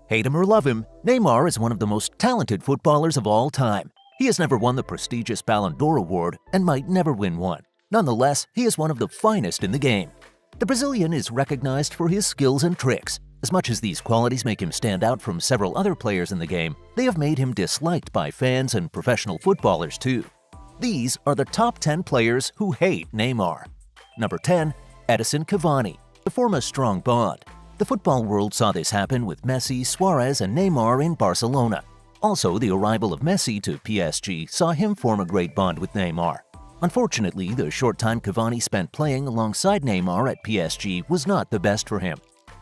Hate him or love him, Neymar is one of the most talented footballers of all time. He has never won the prestigious Ballon d'Or award and might never win one. Nonetheless, he is one of the finest in the game. The Brazilian is recognized for his skills and tricks. As much as these qualities make him stand out from several other players in the game, they have made him disliked by fans and professional footballers too. These are the top 10 players who hate Neymar. Number 10. Edinson Cavani. To form a strong bond. The football world saw this happen with Messi, Suarez, and Neymar in Barcelona. Also, the arrival of Messi to PSG saw him form a great bond with Neymar. Unfortunately, the short time Cavani spent playing alongside Neymar at PSG was not the best for him.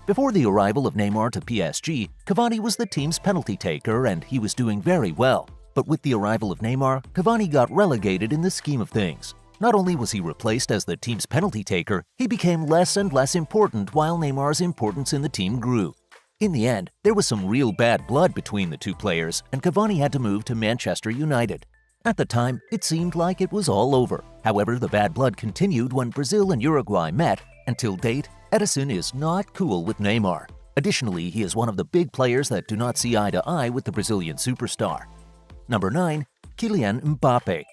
Before the arrival of Neymar to PSG, Cavani was the team's penalty taker and he was doing very well. But with the arrival of Neymar, Cavani got relegated in the scheme of things. Not only was he replaced as the team's penalty taker, he became less and less important while Neymar's importance in the team grew. In the end, there was some real bad blood between the two players, and Cavani had to move to Manchester United. At the time, it seemed like it was all over. However, the bad blood continued when Brazil and Uruguay met. Until date, Edinson is not cool with Neymar. Additionally, he is one of the big players that do not see eye to eye with the Brazilian superstar. Number 9. Kylian Mbappe.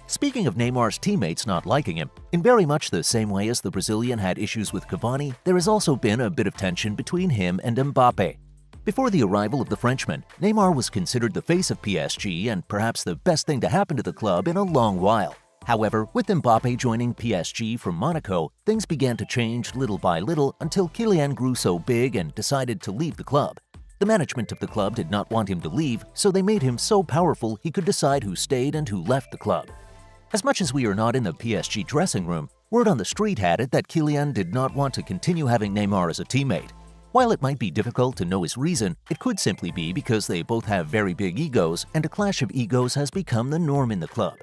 Speaking of Neymar's teammates not liking him, in very much the same way as the Brazilian had issues with Cavani, there has also been a bit of tension between him and Mbappe. Before the arrival of the Frenchman, Neymar was considered the face of PSG and perhaps the best thing to happen to the club in a long while. However, with Mbappe joining PSG from Monaco, things began to change little by little until Kylian grew so big and decided to leave the club. The management of the club did not want him to leave, so they made him so powerful he could decide who stayed and who left the club. As much as we are not in the PSG dressing room, word on the street had it that Kylian did not want to continue having Neymar as a teammate. While it might be difficult to know his reason, it could simply be because they both have very big egos and a clash of egos has become the norm in the club.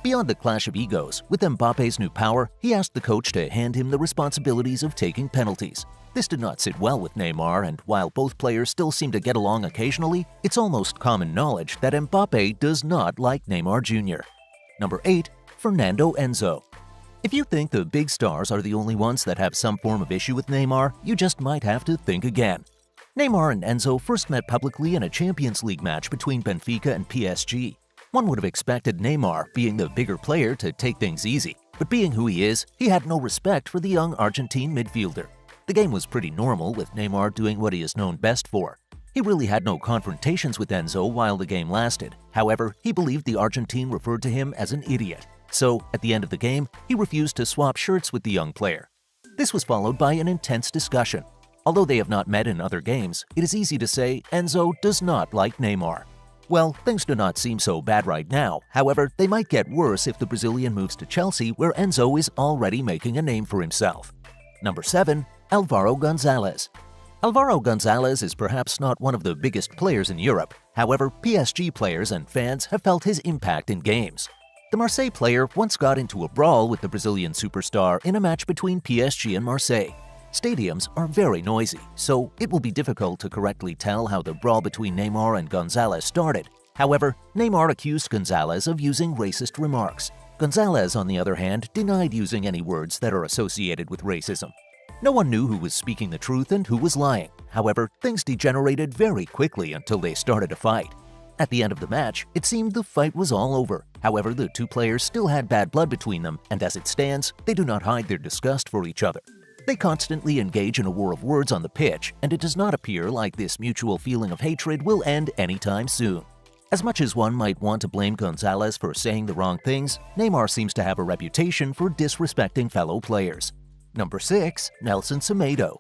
Beyond the clash of egos, with Mbappe's new power, he asked the coach to hand him the responsibilities of taking penalties. This did not sit well with Neymar, and while both players still seem to get along occasionally, it's almost common knowledge that Mbappe does not like Neymar Jr. Number 8. Fernando Enzo. If you think the big stars are the only ones that have some form of issue with Neymar, you just might have to think again. Neymar and Enzo first met publicly in a Champions League match between Benfica and PSG. One would have expected Neymar, being the bigger player, to take things easy, but being who he is, he had no respect for the young Argentine midfielder. The game was pretty normal, with Neymar doing what he is known best for. He really had no confrontations with Enzo while the game lasted. However, he believed the Argentine referred to him as an idiot. So, at the end of the game, he refused to swap shirts with the young player. This was followed by an intense discussion. Although they have not met in other games, it is easy to say Enzo does not like Neymar. Well, things do not seem so bad right now. However, they might get worse if the Brazilian moves to Chelsea, where Enzo is already making a name for himself. Number 7. Álvaro González. Álvaro González is perhaps not one of the biggest players in Europe. However, PSG players and fans have felt his impact in games. The Marseille player once got into a brawl with the Brazilian superstar in a match between PSG and Marseille. Stadiums are very noisy, so it will be difficult to correctly tell how the brawl between Neymar and González started. However, Neymar accused González of using racist remarks. González, on the other hand, denied using any words that are associated with racism. No one knew who was speaking the truth and who was lying. However, things degenerated very quickly until they started a fight. At the end of the match, it seemed the fight was all over. However, the two players still had bad blood between them, and as it stands, they do not hide their disgust for each other. They constantly engage in a war of words on the pitch, and it does not appear like this mutual feeling of hatred will end anytime soon. As much as one might want to blame González for saying the wrong things, Neymar seems to have a reputation for disrespecting fellow players. Number 6. Nelson Semedo.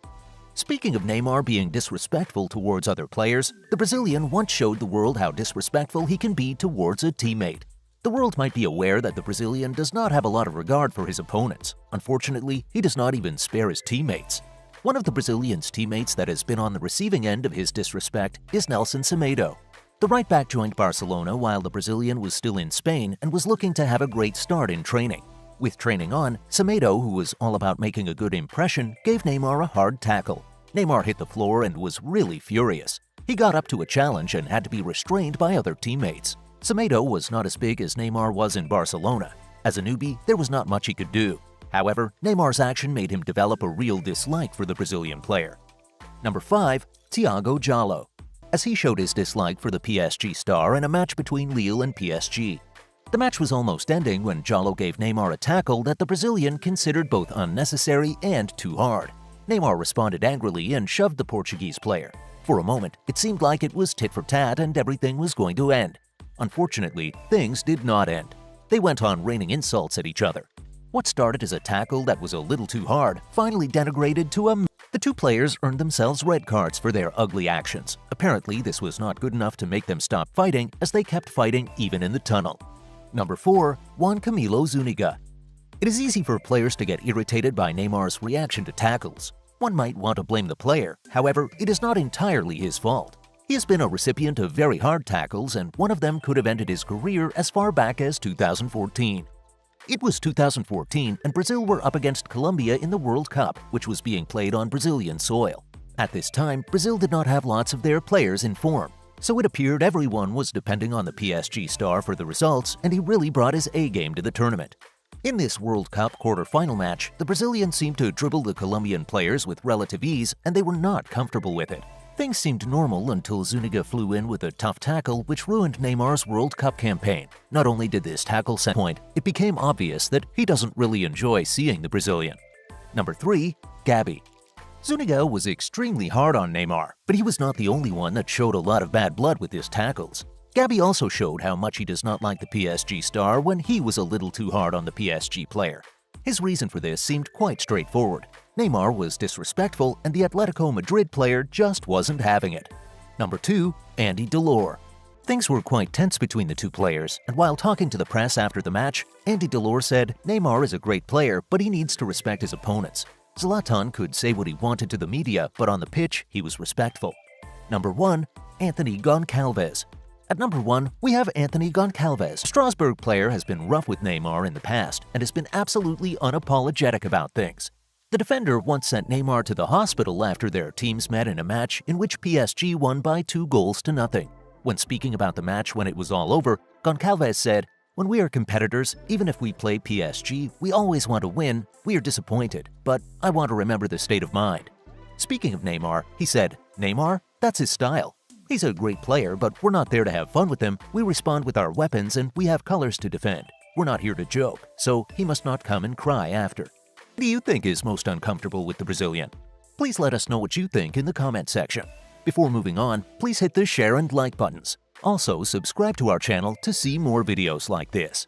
Speaking of Neymar being disrespectful towards other players, the Brazilian once showed the world how disrespectful he can be towards a teammate. The world might be aware that the Brazilian does not have a lot of regard for his opponents. Unfortunately, he does not even spare his teammates. One of the Brazilian's teammates that has been on the receiving end of his disrespect is Nelson Semedo. The right back joined Barcelona while the Brazilian was still in Spain and was looking to have a great start in training. With training on, Semedo, who was all about making a good impression, gave Neymar a hard tackle. Neymar hit the floor and was really furious. He got up to a challenge and had to be restrained by other teammates. Semedo was not as big as Neymar was in Barcelona. As a newbie, there was not much he could do. However, Neymar's action made him develop a real dislike for the Brazilian player. Number 5. Thiago Jallo. as he showed his dislike for the PSG star in a match between Lille and PSG. The match was almost ending when Jallo gave Neymar a tackle that the Brazilian considered both unnecessary and too hard. Neymar responded angrily and shoved the Portuguese player. For a moment, it seemed like it was tit for tat and everything was going to end. Unfortunately, things did not end. They went on raining insults at each other. What started as a tackle that was a little too hard finally degenerated to a... The two players earned themselves red cards for their ugly actions. Apparently, this was not good enough to make them stop fighting, as they kept fighting even in the tunnel. Number 4. Juan Camilo Zuniga. It is easy for players to get irritated by Neymar's reaction to tackles. One might want to blame the player, however, it is not entirely his fault. He has been a recipient of very hard tackles, and one of them could have ended his career as far back as 2014. It was 2014, and Brazil were up against Colombia in the World Cup, which was being played on Brazilian soil. At this time, Brazil did not have lots of their players in form, so it appeared everyone was depending on the PSG star for the results, and he really brought his A-game to the tournament. In this World Cup quarter-final match, the Brazilians seemed to dribble the Colombian players with relative ease, and they were not comfortable with it. Things seemed normal until Zuniga flew in with a tough tackle which ruined Neymar's World Cup campaign. Not only did this tackle set point, it became obvious that he doesn't really enjoy seeing the Brazilian. Number 3. Gabi. Zuniga was extremely hard on Neymar, but he was not the only one that showed a lot of bad blood with his tackles. Gabi also showed how much he does not like the PSG star when he was a little too hard on the PSG player. His reason for this seemed quite straightforward. Neymar was disrespectful and the Atletico Madrid player just wasn't having it. Number 2. Andy Delort. Things were quite tense between the two players, and while talking to the press after the match, Andy Delort said, "Neymar is a great player, but he needs to respect his opponents." Zlatan could say what he wanted to the media, but on the pitch, he was respectful. Number 1. Anthony Goncalves. At number 1, we have Anthony Goncalves. The Strasbourg player has been rough with Neymar in the past and has been absolutely unapologetic about things. The defender once sent Neymar to the hospital after their teams met in a match in which PSG won by 2-0. When speaking about the match when it was all over, Goncalves said, "When we are competitors, even if we play PSG, we always want to win. We are disappointed, but I want to remember the state of mind." Speaking of Neymar, he said, "Neymar, that's his style. He's a great player, but we're not there to have fun with him. We respond with our weapons and we have colors to defend. We're not here to joke, so he must not come and cry after." Who do you think is most uncomfortable with the Brazilian? Please let us know what you think in the comment section. Before moving on, please hit the share and like buttons. Also, subscribe to our channel to see more videos like this.